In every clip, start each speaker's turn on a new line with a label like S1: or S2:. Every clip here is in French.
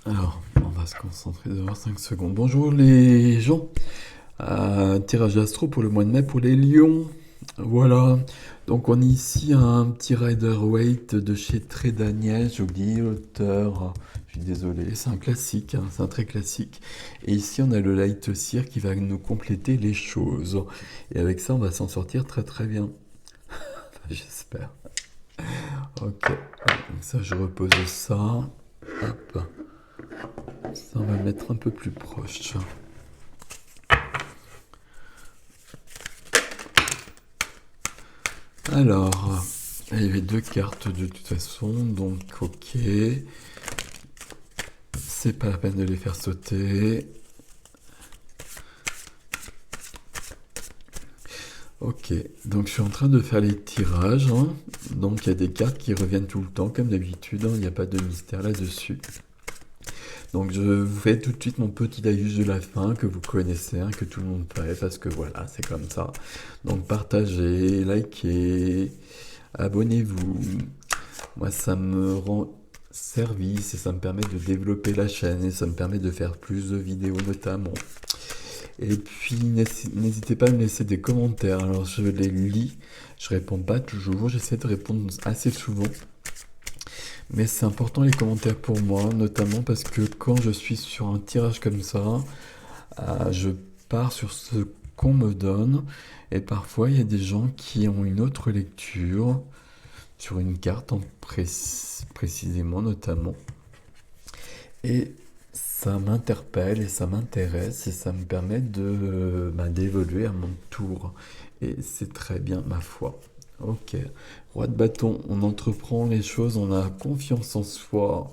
S1: Alors, on va se concentrer devant 5 secondes. Bonjour les gens. Tirage astro pour le mois de mai pour les lions. Voilà. Donc on est ici à un petit Rider-Waite de chez Trade Daniel. J'ai oublié l'auteur. Je suis désolé. C'est un classique. C'est un très classique. Et ici on a le Light Seer qui va nous compléter les choses. Et avec ça on va s'en sortir très très bien. Enfin, j'espère. Ok. Donc ça je repose ça. Hop. Ça, on va le mettre un peu plus proche. Alors, il y avait deux cartes de toute façon, donc ok. C'est pas la peine de les faire sauter. Ok, donc je suis en train de faire les tirages. Donc il y a des cartes qui reviennent tout le temps, comme d'habitude. Il n'y a pas de mystère là-dessus. Donc je vous fais tout de suite mon petit laïus de la fin que vous connaissez, que tout le monde fait, parce que voilà, c'est comme ça. Donc partagez, likez, abonnez-vous. Moi, ça me rend service et ça me permet de développer la chaîne et ça me permet de faire plus de vidéos notamment. Et puis n'hésitez pas à me laisser des commentaires. Alors je les lis, je réponds pas toujours, j'essaie de répondre assez souvent. Mais c'est important les commentaires pour moi, notamment parce que quand je suis sur un tirage comme ça, je pars sur ce qu'on me donne. Et parfois, il y a des gens qui ont une autre lecture sur une carte précisément, notamment. Et ça m'interpelle et ça m'intéresse et ça me permet d'évoluer à mon tour. Et c'est très bien, ma foi. Ok. Roi de bâton, on entreprend les choses, on a confiance en soi.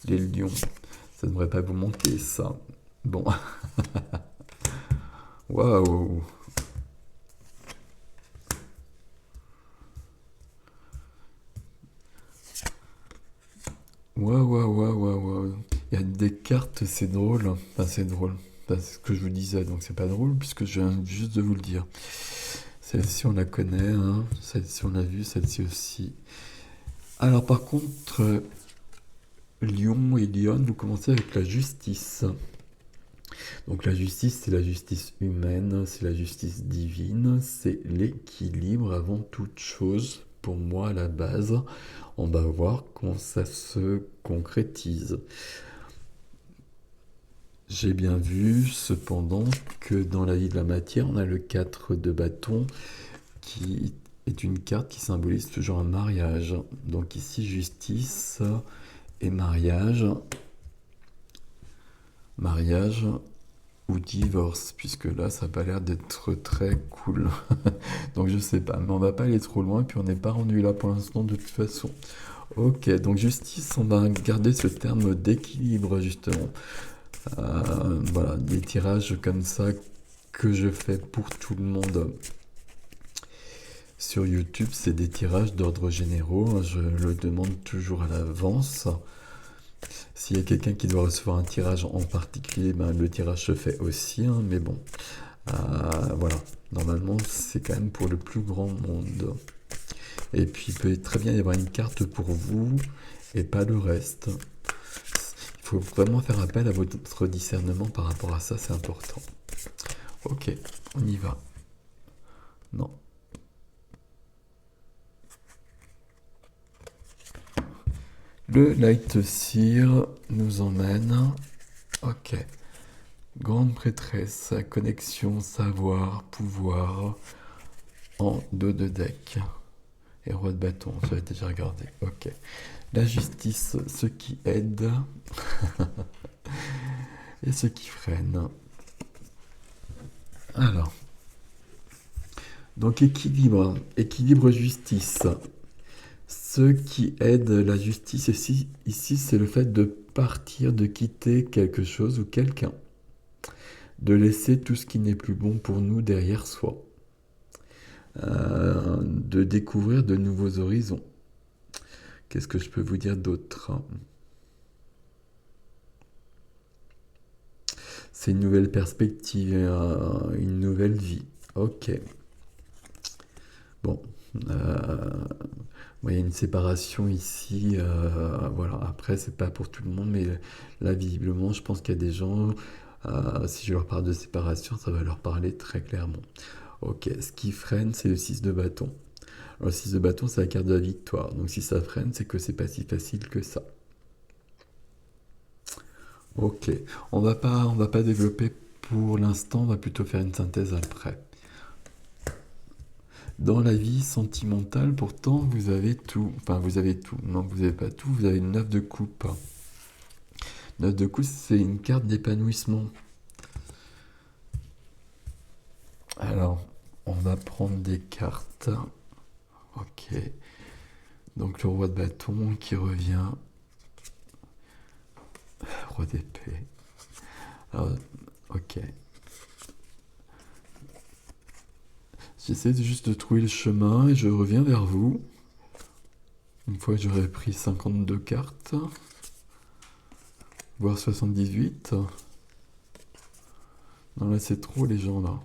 S1: Les lions, ça ne devrait pas vous manquer, ça. Bon. Waouh. Waouh, waouh, waouh, waouh, waouh. Il y a des cartes, c'est drôle. Enfin, c'est drôle. C'est ce que je vous disais, donc c'est pas drôle puisque je viens juste de vous le dire. Celle-ci, on la connaît, Celle-ci, on l'a vue, celle-ci aussi. Alors, par contre, Lion et Lyon, vous commencez avec la justice. Donc, la justice, c'est la justice humaine, c'est la justice divine, c'est l'équilibre avant toute chose. Pour moi, à la base, on va voir comment ça se concrétise. J'ai bien vu, cependant, que dans la vie de la matière, on a le 4 de bâton qui est une carte qui symbolise toujours un mariage. Donc ici, justice et mariage. Mariage ou divorce, puisque là, ça n'a pas l'air d'être très cool. Donc je sais pas, mais on va pas aller trop loin, puis on n'est pas rendu là pour l'instant de toute façon. Ok, donc justice, on va garder ce terme d'équilibre justement. Voilà, des tirages comme ça que je fais pour tout le monde. Sur YouTube, c'est des tirages d'ordre généraux. Je le demande toujours à l'avance. S'il y a quelqu'un qui doit recevoir un tirage en particulier, le tirage se fait aussi. Mais bon, voilà. Normalement, c'est quand même pour le plus grand monde. Et puis, il peut très bien y avoir une carte pour vous et pas le reste. Il faut vraiment faire appel à votre discernement par rapport à ça, c'est important. Ok, on y va. Non. Le Light Seer nous emmène. Ok. Grande prêtresse, connexion, savoir, pouvoir en dos de deck. Et roi de bâton, j'avais déjà regardé. Ok. La justice, ce qui aide et ce qui freine. Alors. Donc équilibre, équilibre justice. Ce qui aide la justice ici, c'est le fait de partir, de quitter quelque chose ou quelqu'un. De laisser tout ce qui n'est plus bon pour nous derrière soi. De découvrir de nouveaux horizons. Qu'est-ce que je peux vous dire d'autre? C'est une nouvelle perspective, une nouvelle vie. Ok. Bon. Bon, il y a une séparation ici, voilà. Après, c'est pas pour tout le monde, mais là, visiblement, je pense qu'il y a des gens, si je leur parle de séparation, ça va leur parler très clairement. Ok, ce qui freine, c'est le 6 de bâton. Alors, le 6 de bâton, c'est la carte de la victoire. Donc, si ça freine, c'est que c'est pas si facile que ça. Ok, on va pas développer pour l'instant, on va plutôt faire une synthèse après. Dans la vie sentimentale, pourtant, vous avez tout. Enfin, vous avez tout. Non, vous n'avez pas tout, vous avez une 9 de coupe. 9 de coupe, c'est une carte d'épanouissement. Alors, on va prendre des cartes. Ok. Donc, le roi de bâton qui revient. Roi d'épée. Alors, ok. J'essaie juste de trouver le chemin et je reviens vers vous. Une fois que j'aurai pris 52 cartes, voire 78. Non, là, c'est trop les gens là.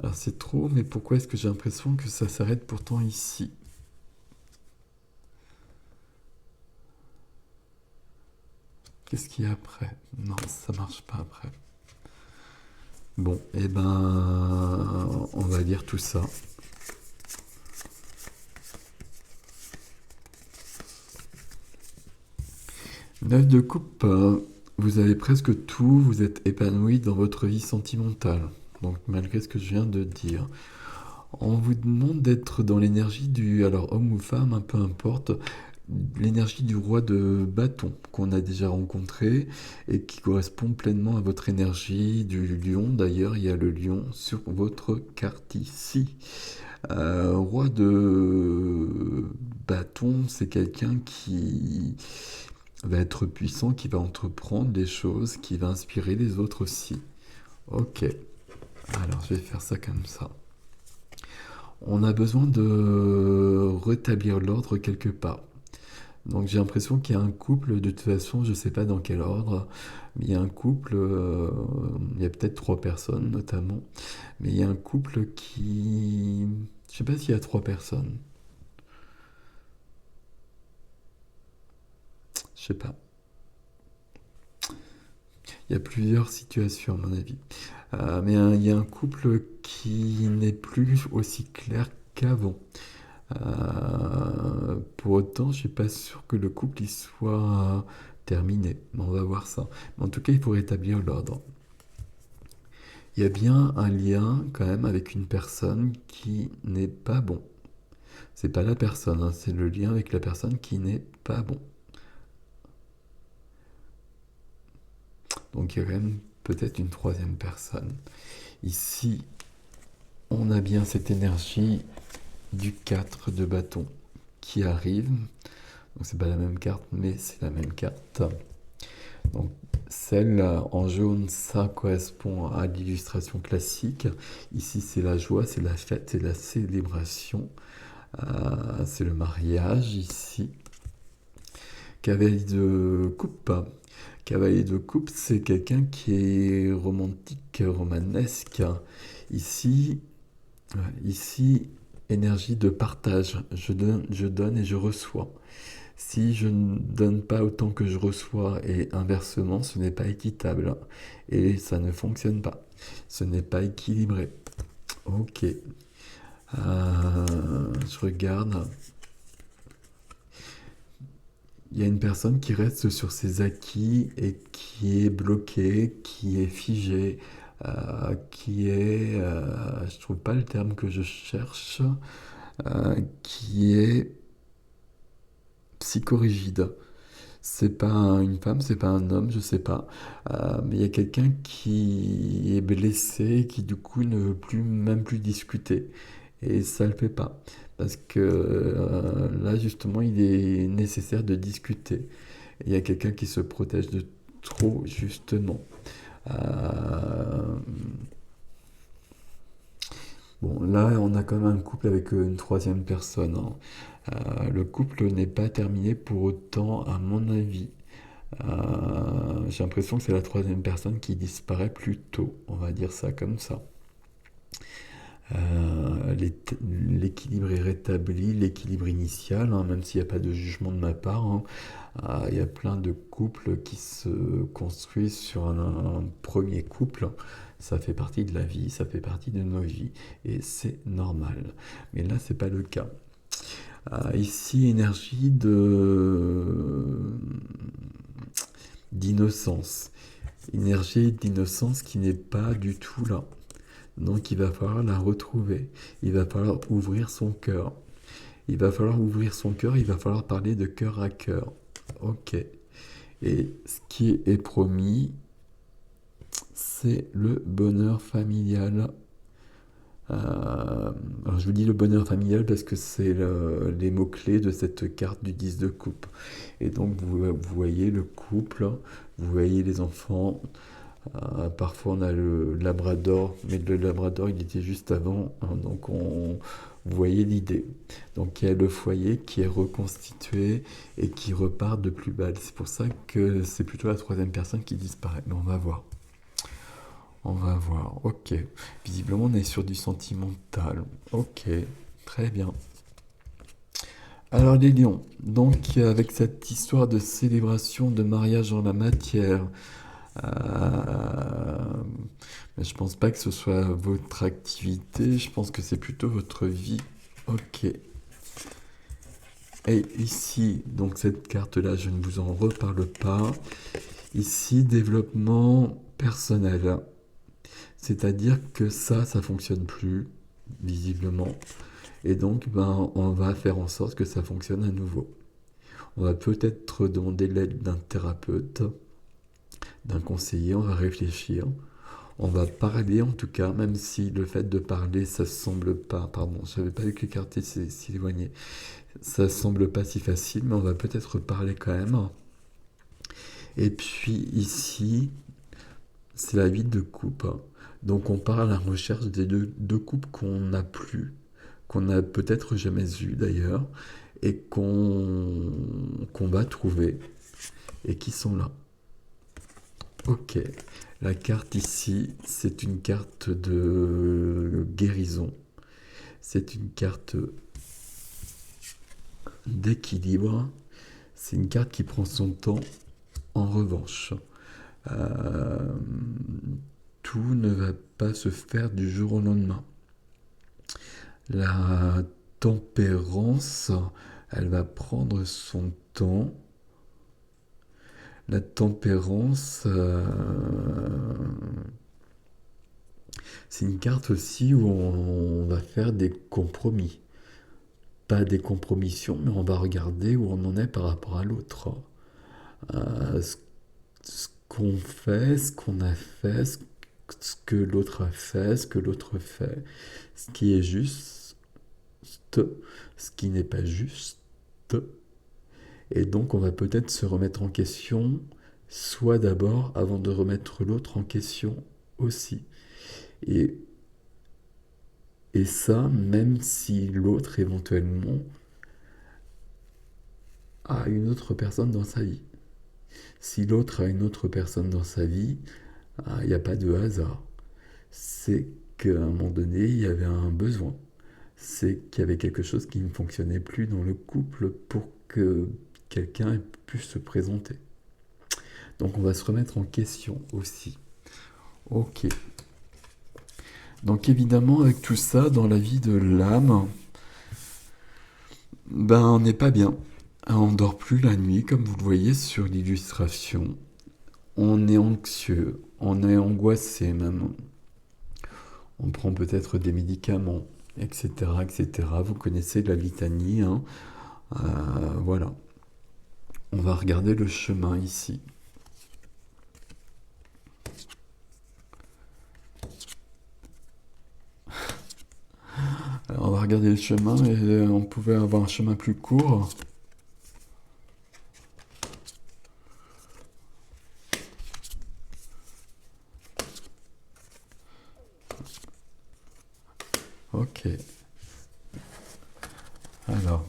S1: Alors, c'est trop, mais pourquoi est-ce que j'ai l'impression que ça s'arrête pourtant ici? Qu'est-ce qu'il y a après? Non, ça marche pas après. Bon, et ben, on va lire tout ça. 9 de coupe, vous avez presque tout, vous êtes épanoui dans votre vie sentimentale. Donc malgré ce que je viens de dire. On vous demande d'être dans l'énergie du, alors homme ou femme, peu importe, l'énergie du roi de bâton qu'on a déjà rencontré et qui correspond pleinement à votre énergie du lion. D'ailleurs, il y a le lion sur votre carte ici. Roi de bâton, c'est quelqu'un qui va être puissant, qui va entreprendre des choses, qui va inspirer les autres aussi. Ok, alors je vais faire ça comme ça. On a besoin de rétablir l'ordre quelque part. Donc j'ai l'impression qu'il y a un couple, de toute façon, je ne sais pas dans quel ordre, mais il y a un couple, il y a peut-être trois personnes notamment, mais il y a un couple qui... Je sais pas s'il y a trois personnes, je sais pas. Il y a plusieurs situations à mon avis. Mais il y a un couple qui n'est plus aussi clair qu'avant. Pour autant, je suis pas sûr que le couple y soit terminé. Mais on va voir ça. Mais en tout cas, il faut rétablir l'ordre. Il y a bien un lien quand même avec une personne qui n'est pas bon. C'est pas la personne, hein, c'est le lien avec la personne qui n'est pas bon. Donc il y a quand même peut-être une troisième personne. Ici, on a bien cette énergie du 4 de bâton qui arrive. Donc c'est pas la même carte, mais c'est la même carte. Donc celle en jaune, ça correspond à l'illustration classique. Ici, c'est la joie, c'est la fête, c'est la célébration. C'est le mariage ici. Cavalier de coupe. Cavalier de coupe, c'est quelqu'un qui est romantique, romanesque. Ici, ici, énergie de partage. Je donne et je reçois. Si je ne donne pas autant que je reçois et inversement, ce n'est pas équitable. Et ça ne fonctionne pas. Ce n'est pas équilibré. Ok. Je regarde. Il y a une personne qui reste sur ses acquis et qui est bloquée, qui est figée, je trouve pas le terme que je cherche, qui est psychorigide. C'est pas une femme, c'est pas un homme, je sais pas. Mais il y a quelqu'un qui est blessé, qui du coup ne veut plus, même plus discuter. Et ça le fait pas. Parce que là, justement, il est nécessaire de discuter. Et il y a quelqu'un qui se protège de trop, justement. Euh, Bon, là, on a quand même un couple avec une troisième personne, hein. Le couple n'est pas terminé pour autant, à mon avis. J'ai l'impression que c'est la troisième personne qui disparaît plus tôt, on va dire ça comme ça. L'équilibre est rétabli, l'équilibre initial, hein, même s'il n'y a pas de jugement de ma part, hein. Il y a plein de couples qui se construisent sur un premier couple. Ça fait partie de la vie, ça fait partie de nos vies, et c'est normal. Mais là, c'est pas le cas. Ici, énergie d'innocence. Énergie d'innocence qui n'est pas du tout là. Donc il va falloir la retrouver. Il va falloir ouvrir son cœur. Il va falloir ouvrir son cœur, il va falloir parler de cœur à cœur. Ok. Et ce qui est promis, c'est le bonheur familial. Alors je vous dis le bonheur familial parce que c'est les mots-clés de cette carte du 10 de coupe. Et donc vous voyez le couple, vous voyez les enfants. Parfois on a le Labrador, mais le Labrador il était juste avant, hein, donc vous voyez l'idée. Donc il y a le foyer qui est reconstitué et qui repart de plus belle. C'est pour ça que c'est plutôt la troisième personne qui disparaît. Mais on va voir. On va voir. Ok. Visiblement on est sur du sentimental. Ok. Très bien. Alors les lions, donc avec cette histoire de célébration de mariage en la matière, euh, mais je pense pas que ce soit votre activité, je pense que c'est plutôt votre vie. Ok. Et ici, donc cette carte-là, je ne vous en reparle pas. Ici, développement personnel. C'est-à-dire que ça fonctionne plus, visiblement. Et donc, ben, on va faire en sorte que ça fonctionne à nouveau. On va peut-être demander l'aide d'un thérapeute, d'un conseiller, on va réfléchir. On va parler en tout cas, même si le fait de parler, ça semble pas, pardon, je n'avais pas vu que les cartes s'éloignaient, ça semble pas si facile, mais on va peut-être parler quand même. Et puis ici, c'est la vie de coupe. Donc on part à la recherche des deux coupes qu'on n'a plus, qu'on n'a peut-être jamais eu d'ailleurs, et qu'on va trouver, et qui sont là. Ok, la carte ici, c'est une carte de guérison. C'est une carte d'équilibre. C'est une carte qui prend son temps. En revanche, euh, tout ne va pas se faire du jour au lendemain. La tempérance, elle va prendre son temps. La tempérance, c'est une carte aussi où on va faire des compromis. Pas des compromissions, mais on va regarder où on en est par rapport à l'autre. Ce qu'on fait, ce qu'on a fait, ce que l'autre a fait, ce que l'autre fait, ce qui est juste, ce qui n'est pas juste. Et donc on va peut-être se remettre en question, soit d'abord avant de remettre l'autre en question aussi. Et, et ça, même si l'autre éventuellement a une autre personne dans sa vie. Si l'autre a une autre personne dans sa vie, il n'y a pas de hasard. C'est qu'à un moment donné, il y avait un besoin. C'est qu'il y avait quelque chose qui ne fonctionnait plus dans le couple pour que quelqu'un ait pu se présenter. Donc on va se remettre en question aussi. Ok. Donc évidemment, avec tout ça, dans la vie de l'âme, ben on n'est pas bien. On dort plus la nuit, comme vous le voyez sur l'illustration. On est anxieux, on est angoissé même. On prend peut-être des médicaments, etc., etc. Vous connaissez la litanie, hein. Voilà. On va regarder le chemin ici. Alors, on va regarder le chemin et on pouvait avoir un chemin plus court. Ok. Alors,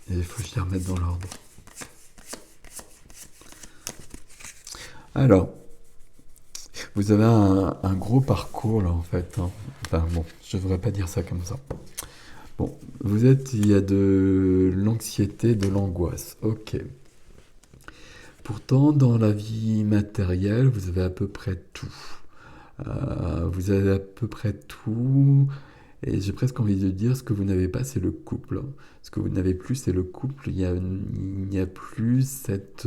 S1: il faut que je les remette dans l'ordre. Alors, vous avez un gros parcours là en fait, hein. Enfin bon, je devrais pas dire ça comme ça. Bon, il y a de l'anxiété, de l'angoisse. Ok. Pourtant, dans la vie matérielle, vous avez à peu près tout. Vous avez à peu près tout. Et j'ai presque envie de dire, ce que vous n'avez pas, c'est le couple. Ce que vous n'avez plus, c'est le couple. Il n'y a plus cette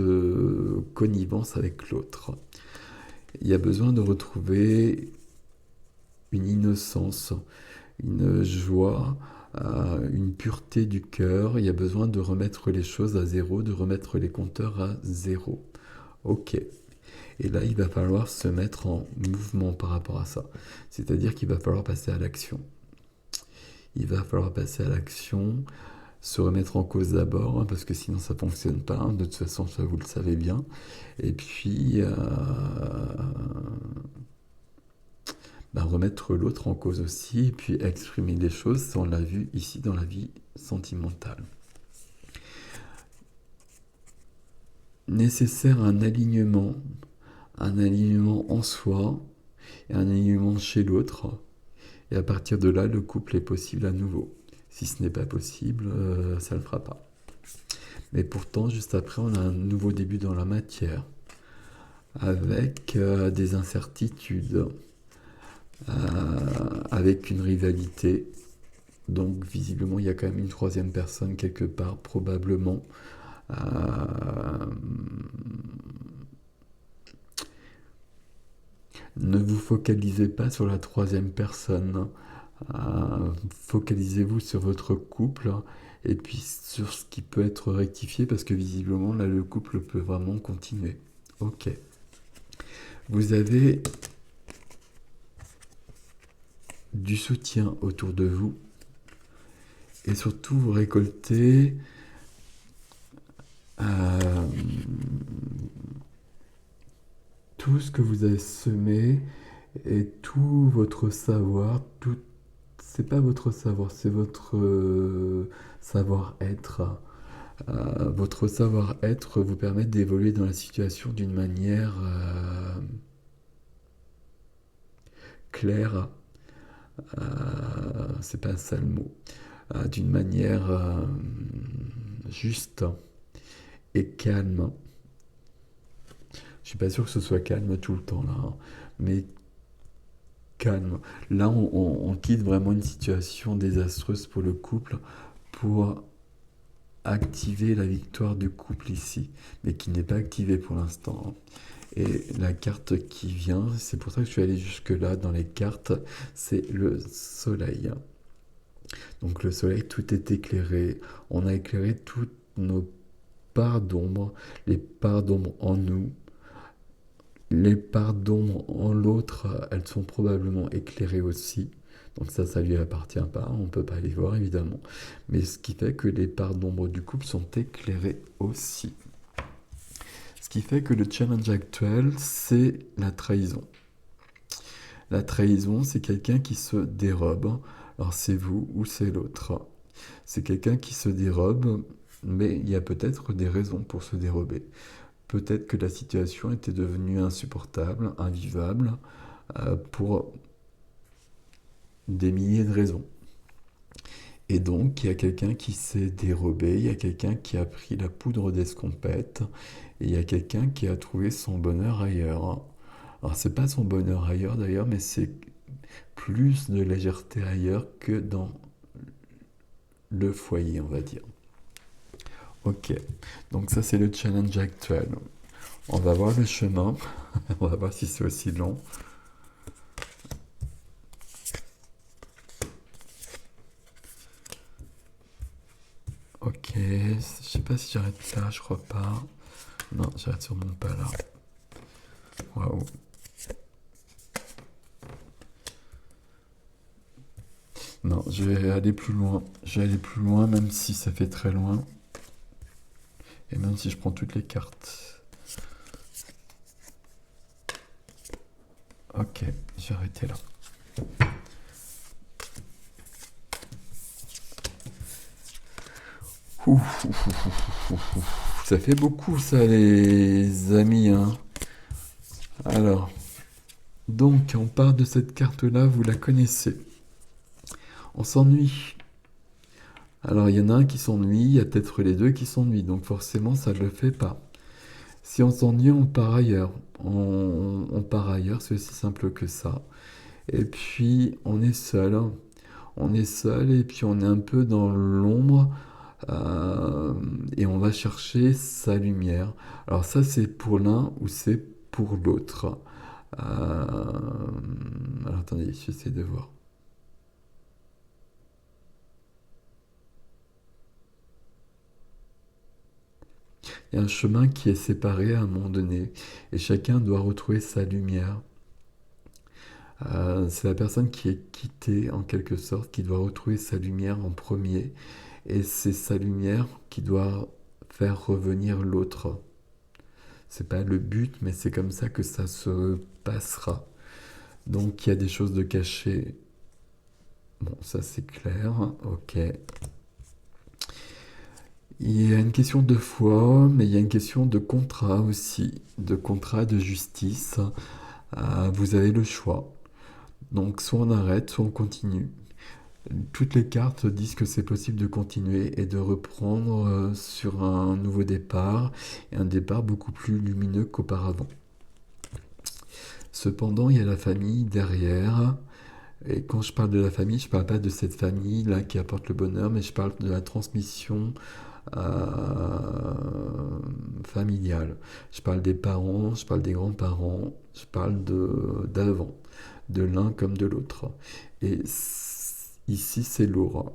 S1: connivence avec l'autre. Il y a besoin de retrouver une innocence, une joie, une pureté du cœur. Il y a besoin de remettre les choses à zéro, de remettre les compteurs à zéro. Ok. Et là, il va falloir se mettre en mouvement par rapport à ça. C'est-à-dire qu'il va falloir passer à l'action. Il va falloir passer à l'action, se remettre en cause d'abord, hein, parce que sinon ça ne fonctionne pas, hein. De toute façon, ça vous le savez bien. Et puis, remettre l'autre en cause aussi, et puis exprimer les choses, ça on l'a vu ici dans la vie sentimentale. Nécessaire un alignement en soi, et un alignement chez l'autre, et à partir de là, le couple est possible à nouveau. Si ce n'est pas possible, ça ne le fera pas. Mais pourtant, juste après, on a un nouveau début dans la matière, avec des incertitudes, avec une rivalité. Donc visiblement, il y a quand même une troisième personne quelque part, probablement. Ne vous focalisez pas sur la troisième personne. Focalisez-vous sur votre couple et puis sur ce qui peut être rectifié parce que visiblement, là, le couple peut vraiment continuer. Ok. Vous avez du soutien autour de vous et surtout vous récoltez tout ce que vous avez semé et tout votre savoir, c'est pas votre savoir, c'est votre savoir-être. Votre savoir-être vous permet d'évoluer dans la situation d'une manière claire, c'est pas ça le mot, d'une manière juste et calme. Je suis pas sûr que ce soit calme tout le temps là, hein, mais calme. Là, on quitte vraiment une situation désastreuse pour le couple pour activer la victoire du couple ici, mais qui n'est pas activée pour l'instant, hein. Et la carte qui vient, c'est pour ça que je suis allé jusque-là dans les cartes, c'est le soleil. Donc le soleil, tout est éclairé. On a éclairé toutes nos parts d'ombre, les parts d'ombre en nous, les parts d'ombre en l'autre, elles sont probablement éclairées aussi. Donc ça lui appartient pas, on ne peut pas les voir évidemment. Mais ce qui fait que les parts d'ombre du couple sont éclairées aussi. Ce qui fait que le challenge actuel, c'est la trahison. La trahison, c'est quelqu'un qui se dérobe. Alors c'est vous ou c'est l'autre. C'est quelqu'un qui se dérobe, mais il y a peut-être des raisons pour se dérober. Peut-être que la situation était devenue insupportable, invivable, pour des milliers de raisons. Et donc, il y a quelqu'un qui s'est dérobé, il y a quelqu'un qui a pris la poudre d'escampette, et il y a quelqu'un qui a trouvé son bonheur ailleurs. Alors, c'est pas son bonheur ailleurs d'ailleurs, mais c'est plus de légèreté ailleurs que dans le foyer, on va dire. Ok, donc ça c'est le challenge actuel. On va voir le chemin, on va voir si c'est aussi long. Ok, je sais pas si j'arrête là, je crois pas. Non, j'arrête sur mon pas là. Waouh. Non, je vais aller plus loin. Je vais aller plus loin, même si ça fait très loin. Et même si je prends toutes les cartes. Ok, je vais arrêter là. Ça fait beaucoup ça les amis, hein. Alors, donc, on part de cette carte-là, vous la connaissez. On s'ennuie. Alors, il y en a un qui s'ennuie, il y a peut-être les deux qui s'ennuient, donc forcément, ça ne le fait pas. Si on s'ennuie, on part ailleurs. On part ailleurs, c'est aussi simple que ça. Et puis, on est seul. On est seul et puis on est un peu dans l'ombre euh, et on va chercher sa lumière. Alors ça, c'est pour l'un ou c'est pour l'autre. Alors attendez, j'essaie de voir. Il y a un chemin qui est séparé à un moment donné et chacun doit retrouver sa lumière. C'est la personne qui est quittée en quelque sorte qui doit retrouver sa lumière en premier et c'est sa lumière qui doit faire revenir l'autre. C'est pas le but, mais c'est comme ça que ça se passera. Donc il y a des choses de cachées. Bon, ça c'est clair. Ok. Il y a une question de foi, mais il y a une question de contrat aussi, de contrat de justice. Vous avez le choix. Donc soit on arrête, soit on continue. Toutes les cartes disent que c'est possible de continuer et de reprendre sur un nouveau départ, et un départ beaucoup plus lumineux qu'auparavant. Cependant, il y a la famille derrière. Et quand je parle de la famille, je ne parle pas de cette famille-là qui apporte le bonheur, mais je parle de la transmission familiale. Je parle des parents, je parle des grands-parents, je parle d'avant, de l'un comme de l'autre. Et ici, c'est lourd.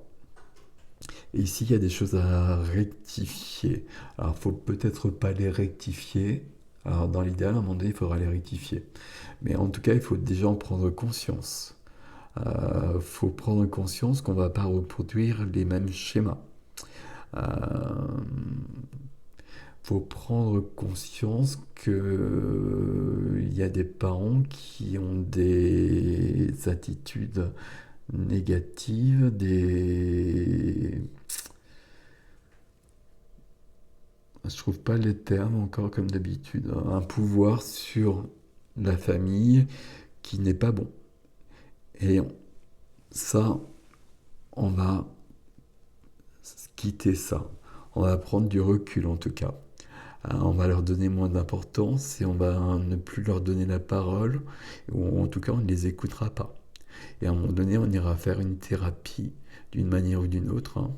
S1: Et ici, il y a des choses à rectifier. Alors, il faut peut-être pas les rectifier. Alors, dans l'idéal, à un moment donné, il faudra les rectifier. Mais en tout cas, il faut déjà en prendre conscience. Faut prendre conscience qu'on ne va pas reproduire les mêmes schémas. Euh, faut prendre conscience qu'il y a des parents qui ont des attitudes négatives, je trouve pas les termes encore comme d'habitude, un pouvoir sur la famille qui n'est pas bon. Et ça, on va quitter ça. On va prendre du recul en tout cas. On va leur donner moins d'importance et on va ne plus leur donner la parole, ou en tout cas on ne les écoutera pas. Et à un moment donné, on ira faire une thérapie d'une manière ou d'une autre, hein.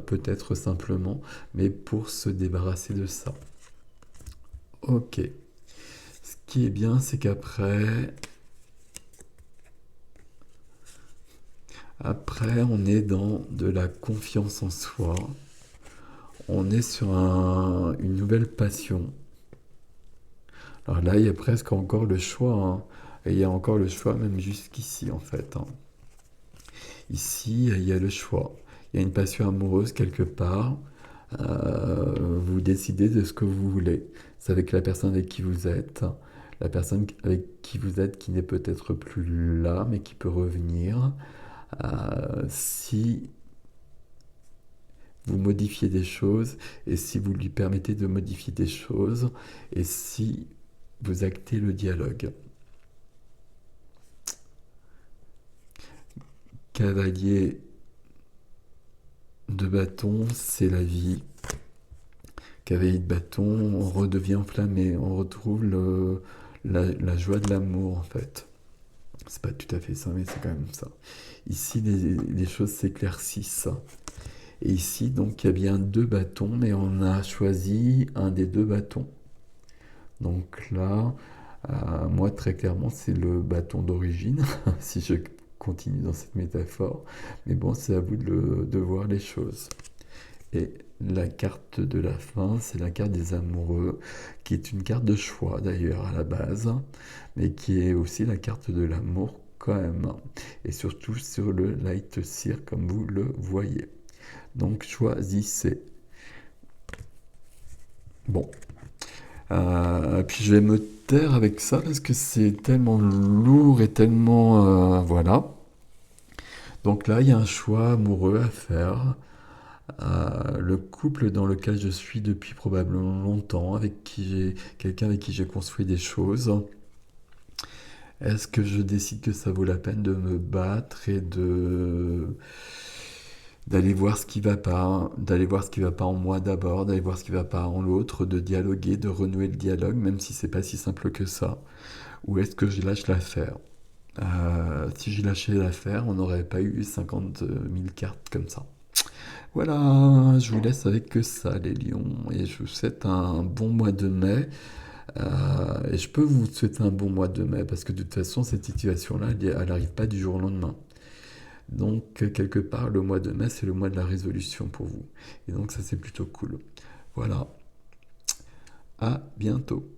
S1: Peut-être simplement, mais pour se débarrasser de ça. Ok. Ce qui est bien, c'est après, on est dans de la confiance en soi. On est sur une nouvelle passion. Alors là, il y a presque encore le choix, hein. Et il y a encore le choix même jusqu'ici, en fait, hein. Ici, il y a le choix. Il y a une passion amoureuse quelque part. Vous décidez de ce que vous voulez. C'est avec la personne avec qui vous êtes. La personne avec qui vous êtes qui n'est peut-être plus là, mais qui peut revenir. Si vous modifiez des choses et si vous lui permettez de modifier des choses et si vous actez le dialogue. Cavalier de bâton, c'est la vie. Cavalier de bâton, on redevient enflammé, on retrouve la joie de l'amour en fait. C'est pas tout à fait ça, mais c'est quand même ça. Ici, les choses s'éclaircissent. Et ici, donc, il y a bien deux bâtons, mais on a choisi un des deux bâtons. Donc là, moi, très clairement, c'est le bâton d'origine, si je continue dans cette métaphore. Mais bon, c'est à vous de voir les choses. Et la carte de la fin, c'est la carte des amoureux, qui est une carte de choix d'ailleurs à la base, mais qui est aussi la carte de l'amour quand même. Et surtout sur le light seer, comme vous le voyez. Donc choisissez. Bon. Puis je vais me taire avec ça parce que c'est tellement lourd et tellement... voilà. Donc là, il y a un choix amoureux à faire. Le couple dans lequel je suis depuis probablement longtemps, avec qui j'ai quelqu'un avec qui j'ai construit des choses. Est-ce que je décide que ça vaut la peine de me battre et de d'aller voir ce qui va pas, d'aller voir ce qui va pas en moi d'abord, d'aller voir ce qui va pas en l'autre, de dialoguer, de renouer le dialogue, même si c'est pas si simple que ça. Ou est-ce que je lâche l'affaire? Si j'ai lâché l'affaire, on n'aurait pas eu 50 000 cartes comme ça. Voilà, je vous laisse avec que ça, les lions, et je vous souhaite un bon mois de mai. Et je peux vous souhaiter un bon mois de mai, parce que de toute façon, cette situation-là, elle n'arrive pas du jour au lendemain. Donc, quelque part, le mois de mai, c'est le mois de la résolution pour vous. Et donc, ça, c'est plutôt cool. Voilà, à bientôt.